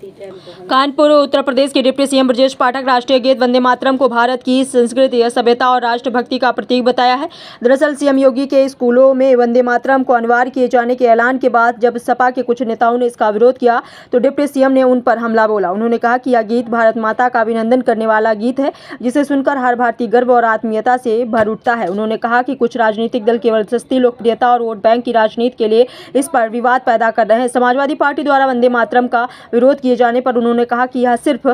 कानपुर उत्तर प्रदेश के deputy CM Brajesh Pathak राष्ट्रीय गीत वंदे मातरम को भारत की संस्कृति, सभ्यता और राष्ट्रभक्ति का प्रतीक बताया है। दरअसल सीएम योगी के स्कूलों में वंदे मातरम को अनिवार्य किए जाने के ऐलान के बाद जब सपा के कुछ नेताओं ने इसका विरोध किया तो डिप्टी सीएम ने उन पर हमला बोला। उन्होंने कहा कि यह गीत भारत माता का अभिनंदन करने वाला गीत है, जिसे सुनकर हर भारतीय गर्व और आत्मीयता से भर उठता है। उन्होंने कहा कि कुछ राजनीतिक दल केवल सस्ती लोकप्रियता और वोट बैंक की राजनीति के लिए इस पर विवाद पैदा कर रहे हैं। समाजवादी पार्टी द्वारा वंदे मातरम का विरोध किए जाने पर उन्होंने कहा कि यह सिर्फ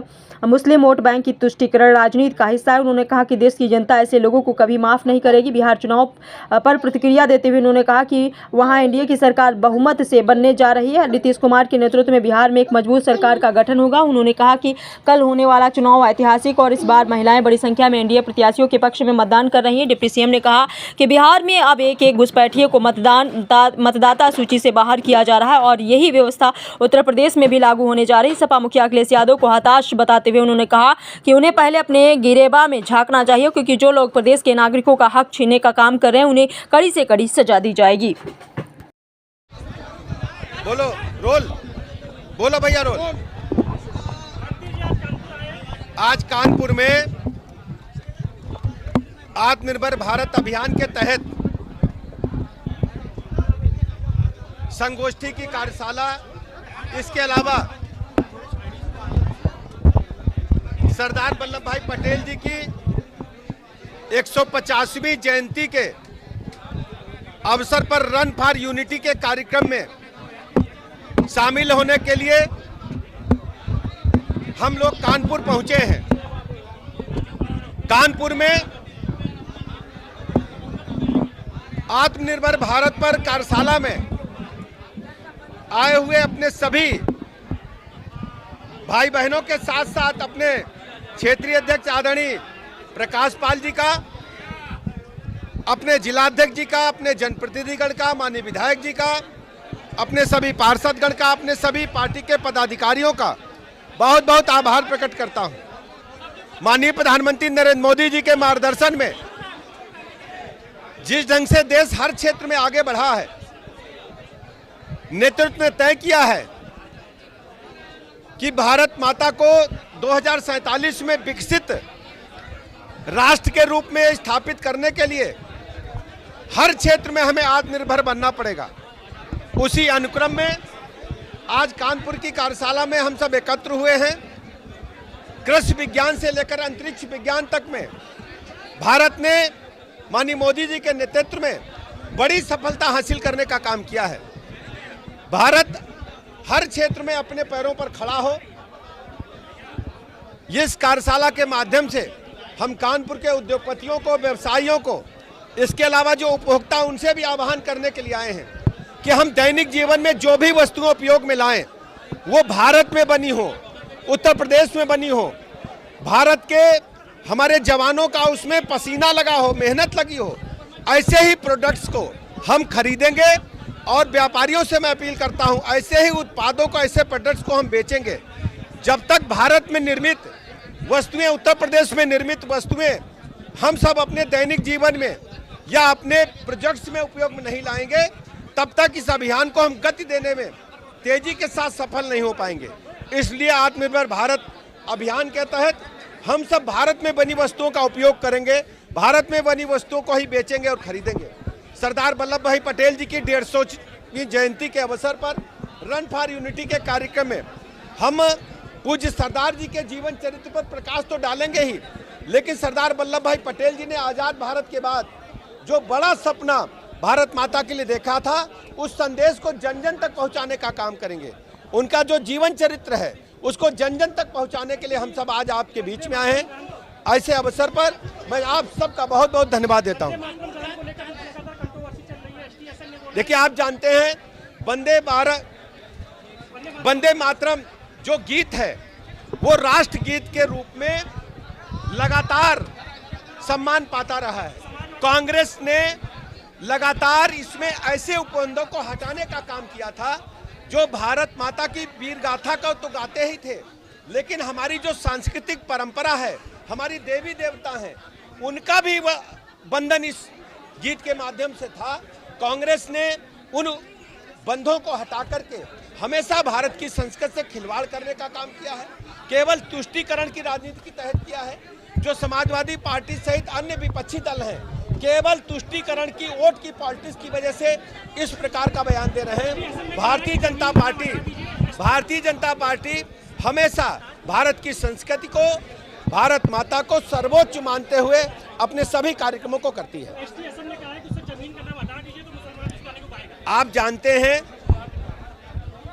मुस्लिम वोट बैंक की तुष्टीकरण राजनीति का हिस्सा है। उन्होंने कहा कि देश की जनता ऐसे लोगों को कभी माफ नहीं करेगी। बिहार चुनाव पर प्रतिक्रिया देते हुए उन्होंने कहा कि वहां एनडीए की सरकार बहुमत से बनने जा रही है। नीतीश कुमार के नेतृत्व में बिहार में एक मजबूत सरकार का गठन होगा। उन्होंने कहा कि कल होने वाला चुनाव ऐतिहासिक और इस बार महिलाएं बड़ी संख्या में एनडीए प्रत्याशियों के पक्ष में मतदान कर रही हैं। डिप्टी सीएम ने कहा कि बिहार में अब एक घुसपैठिए को मतदाता सूची से बाहर किया जा रहा है और यही व्यवस्था उत्तर प्रदेश में भी लागू होने जा रही है। सपा मुखिया अखिलेश यादव को हताश बताते हुए उन्होंने कहा कि उन्हें पहले अपने गिरेबा में झांकना चाहिए, क्योंकि जो लोग प्रदेश के नागरिकों का हक छीनने का काम कर रहे हैं उन्हें कड़ी से कड़ी सजा दी जाएगी। बोलो रोल, बोलो भैया रोल। आज कानपुर में आत्मनिर्भर भारत अभियान के तहत संगोष्ठी की कार्यशाला, इसके अलावा सरदार वल्लभ भाई पटेल जी की 150वीं जयंती के अवसर पर रन फॉर यूनिटी के कार्यक्रम में शामिल होने के लिए हम लोग कानपुर पहुंचे हैं। कानपुर में आत्मनिर्भर भारत पर कार्यशाला में आए हुए अपने सभी भाई बहनों के साथ साथ अपने क्षेत्रीय अध्यक्ष आदरणीय प्रकाश पाल जी का, अपने जिलाध्यक्ष जी का, अपने जनप्रतिनिधिगण का, माननीय विधायक जी का, अपने सभी पार्षदगण का, अपने सभी पार्टी के पदाधिकारियों का बहुत बहुत आभार प्रकट करता हूं। माननीय प्रधानमंत्री नरेंद्र मोदी जी के मार्गदर्शन में जिस ढंग से देश हर क्षेत्र में आगे बढ़ा है, नेतृत्व ने तय किया है कि भारत माता को 2047 में विकसित राष्ट्र के रूप में स्थापित करने के लिए हर क्षेत्र में हमें आत्मनिर्भर बनना पड़ेगा। उसी अनुक्रम में आज कानपुर की कार्यशाला में हम सब एकत्र हुए हैं। कृषि विज्ञान से लेकर अंतरिक्ष विज्ञान तक में भारत ने माननीय मोदी जी के नेतृत्व में बड़ी सफलता हासिल करने का काम किया है। भारत हर क्षेत्र में अपने पैरों पर खड़ा हो, इस कार्यशाला के माध्यम से हम कानपुर के उद्योगपतियों को, व्यवसायियों को, इसके अलावा जो उपभोक्ता, उनसे भी आह्वान करने के लिए आए हैं कि हम दैनिक जीवन में जो भी वस्तुएं उपयोग में लाएं वो भारत में बनी हो, उत्तर प्रदेश में बनी हो, भारत के हमारे जवानों का उसमें पसीना लगा हो, मेहनत लगी हो, ऐसे ही प्रोडक्ट्स को हम खरीदेंगे। और व्यापारियों से मैं अपील करता हूं, ऐसे ही उत्पादों को, ऐसे प्रोडक्ट्स को हम बेचेंगे। जब तक भारत में निर्मित वस्तुएं, उत्तर प्रदेश में निर्मित वस्तुएं हम सब अपने दैनिक जीवन में या अपने प्रोजेक्ट्स में उपयोग में नहीं लाएंगे, तब तक इस अभियान को हम गति देने में तेजी के साथ सफल नहीं हो पाएंगे। इसलिए आत्मनिर्भर भारत अभियान के तहत हम सब भारत में बनी वस्तुओं का उपयोग करेंगे, भारत में बनी वस्तुओं को ही बेचेंगे और खरीदेंगे। सरदार वल्लभ भाई पटेल जी की 150वीं जयंती के अवसर पर रन फॉर यूनिटी के कार्यक्रम में हम पूज्य सरदार जी के जीवन चरित्र पर प्रकाश तो डालेंगे ही, लेकिन सरदार वल्लभ भाई पटेल जी ने आज़ाद भारत के बाद जो बड़ा सपना भारत माता के लिए देखा था, उस संदेश को जन जन तक पहुंचाने का काम करेंगे। उनका जो जीवन चरित्र है उसको जन जन तक पहुंचाने के लिए हम सब आज आपके बीच में आए हैं। ऐसे अवसर पर मैं आप सबका बहुत बहुत धन्यवाद देता हूं। देखिए, आप जानते हैं वंदे मातरम जो गीत है वो राष्ट्र गीत के रूप में लगातार सम्मान पाता रहा है। कांग्रेस ने लगातार इसमें ऐसे उपबंधों को हटाने का काम किया था जो भारत माता की वीर गाथा को तो गाते ही थे, लेकिन हमारी जो सांस्कृतिक परंपरा है, हमारी देवी देवता हैं, उनका भी वंदन इस गीत के माध्यम से था। कांग्रेस ने उन बंधों को हटा करके हमेशा भारत की संस्कृति से खिलवाड़ करने का काम किया है, केवल तुष्टीकरण की राजनीति के तहत किया है। जो समाजवादी पार्टी सहित अन्य विपक्षी दल हैं, केवल तुष्टीकरण की वोट की पॉलिटिक्स की वजह से इस प्रकार का बयान दे रहे हैं। भारतीय जनता पार्टी हमेशा भारत की संस्कृति को, भारत माता को सर्वोच्च मानते हुए अपने सभी कार्यक्रमों को करती है। आप जानते हैं,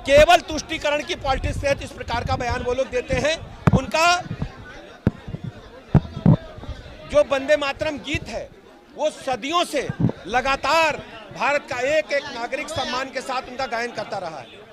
केवल तुष्टीकरण की पॉलिटिक्स से इस प्रकार का बयान वो लोग देते हैं। उनका जो वंदे मातरम गीत है वो सदियों से लगातार भारत का एक एक नागरिक सम्मान के साथ उनका गायन करता रहा है।